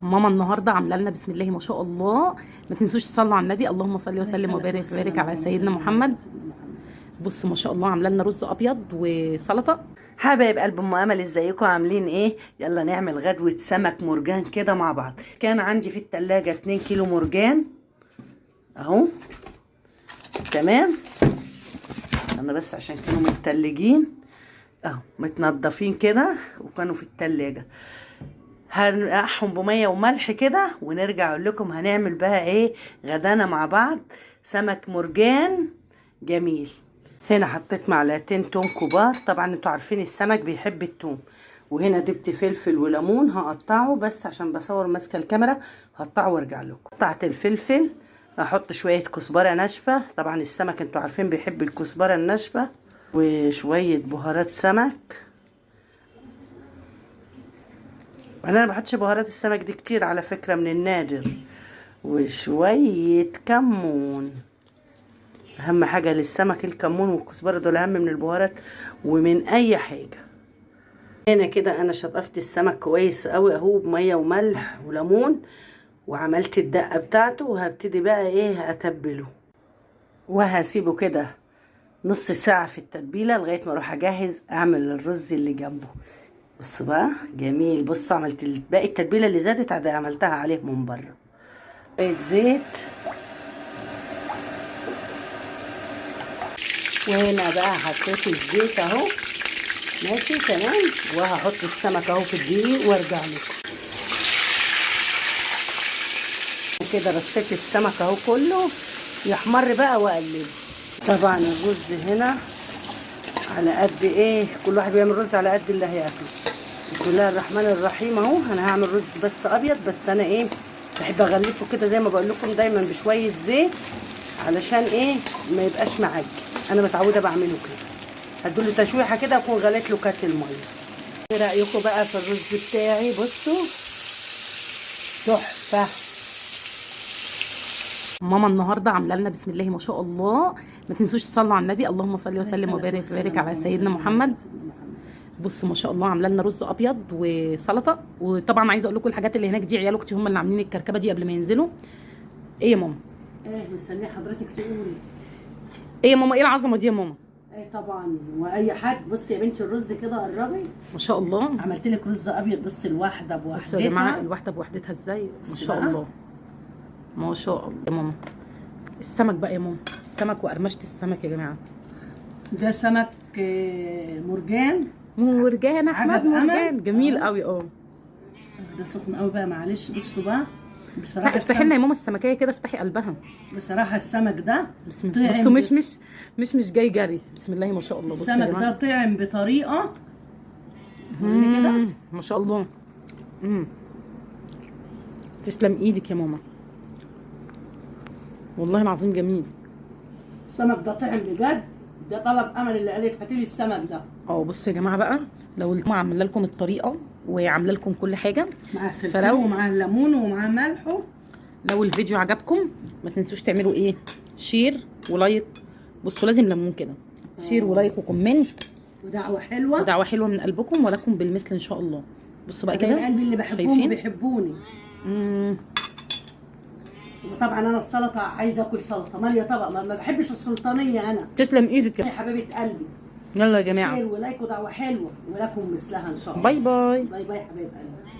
ماما النهارده عامله لنا بسم الله ما شاء الله. ما تنسوش تصلوا على النبي، اللهم صل وسلم وبارك على سيدنا محمد. بص ما شاء الله عامله لنا رز ابيض وسلطه. حبايب قلب ام امل، ازيكم عاملين ايه؟ يلا نعمل غدوه سمك مرجان كده مع بعض. كان عندي في التلاجة 2 كيلو مرجان اهو. تمام، انا بس عشان كانوا متلجين اهو متنضفين كده وكانوا في التلاجة. هنقعهم بميه وملح كده ونرجع اقول لكم هنعمل بقى ايه غدانا مع بعض. سمك مرجان جميل. هنا حطيت معلقتين توم كبار، طبعا انتوا عارفين السمك بيحب التوم. وهنا دبت فلفل وليمون هقطعه، بس عشان بصور ماسكه الكاميرا هقطعه وارجع لكم. قطعت الفلفل، هحط شويه كزبره ناشفه، طبعا السمك انتوا عارفين بيحب الكزبره الناشفه، وشويه بهارات سمك. انا ما بحطش بهارات السمك دي كتير على فكره، من النادر. وشويه كمون، اهم حاجه للسمك الكمون والكزبره، دول اهم من البهارات ومن اي حاجه. هنا كده انا شطفت السمك كويس قوي اهو بميه وملح وليمون، وعملت الدقه بتاعته، وهبتدي بقى ايه اتبله، وهسيبه كده نص ساعه في التتبيله لغايه ما اروح اجهز اعمل الرز اللي جنبه. بص بقى جميل، بص عملت باقي التتبيله اللي زادت عملتها عليه من بره. شويه زيت، وهنا بقى حطيت الزيت اهو ماشي تمام، وهحط السمك اهو في الدقيق وارجع لكم. كده رصيت السمك اهو كله يحمر بقى واقلبه. طبعا الرز هنا على قد ايه، كل واحد بيعمل رز على قد اللي هياكله. بسم الله الرحمن الرحيم اهو. انا هعمل رز بس ابيض، بس انا ايه بحب اغلفه كده زي ما بقول لكم دايما بشويه زيت، علشان ايه ما يبقاش معجن. انا متعوده بعمله كده، هدوله تشويحه كده اكون غليت له كات الميه. ايه رايكم بقى في الرز بتاعي؟ بصوا تحفه. ماما النهارده عامله لنا بسم الله ما شاء الله. ما تنسوش تصلوا على النبي، اللهم صل وسلم وبارك على سيدنا محمد. بص ما شاء الله عامله لنا رز ابيض وسلطه. وطبعا عايزه اقول لكم الحاجات اللي هناك دي عيال اختي هم اللي عاملين الكركبه دي قبل ما ينزلوا. ايه يا ماما؟ ايه مستنيه حضرتك تقولي. ايه يا ماما؟ ايه العظمه دي يا ماما؟ ايه طبعا، واي حد. بصي يا بنتي الرز كده قربي. ما شاء الله عملت لك رز ابيض، بص الواحده بوحدتها. بصوا يا جماعه الواحده بوحدتها ازاي، ما شاء الله ما شاء الله يا ماما. السمك بقى يا ماما، السمك وقرمشه السمك يا جماعه. ده سمك مرجان. مرجان احمد مرجان جميل قوي. ده سخن قوي بقى، معلش. بصوا بقى بصراحه افتحي لنا يا ماما السمكيه كده، افتحي قلبها. بصراحه السمك ده بسم الله. بصوا مش جاي جري. بسم الله ما شاء الله. بصوا السمك ده طعم بطريقه كده ما شاء الله. تسلم ايدك يا ماما، والله العظيم جميل. السمك ده طعم بجد. ده طلب امل اللي قالت هاتي لي السمك ده. بصوا يا جماعه بقى، لو عامله لكم الطريقه وعامله لكم كل حاجه مع فلفل ومع الليمون ومع ملح. لو الفيديو عجبكم ما تنسوش تعملوا ايه، شير ولايك. بصوا لازم ليمون كده، شير ولايك وكومنت ودعوه حلوه من قلبكم، ولكم بالمثل ان شاء الله. بصوا بقى كده، قلبي اللي بحبهم بيحبوني. وطبعا انا السلطه عايزه اكل سلطه ماليه طبق، ما بحبش السلطانيه انا. تسلم ايدك يا حبيبه قلبي. يلا يا جماعه، شير ولايك ودعوه حلوه ولكم مثلها ان شاء الله. باي باي. باي باي حبيب قلبي.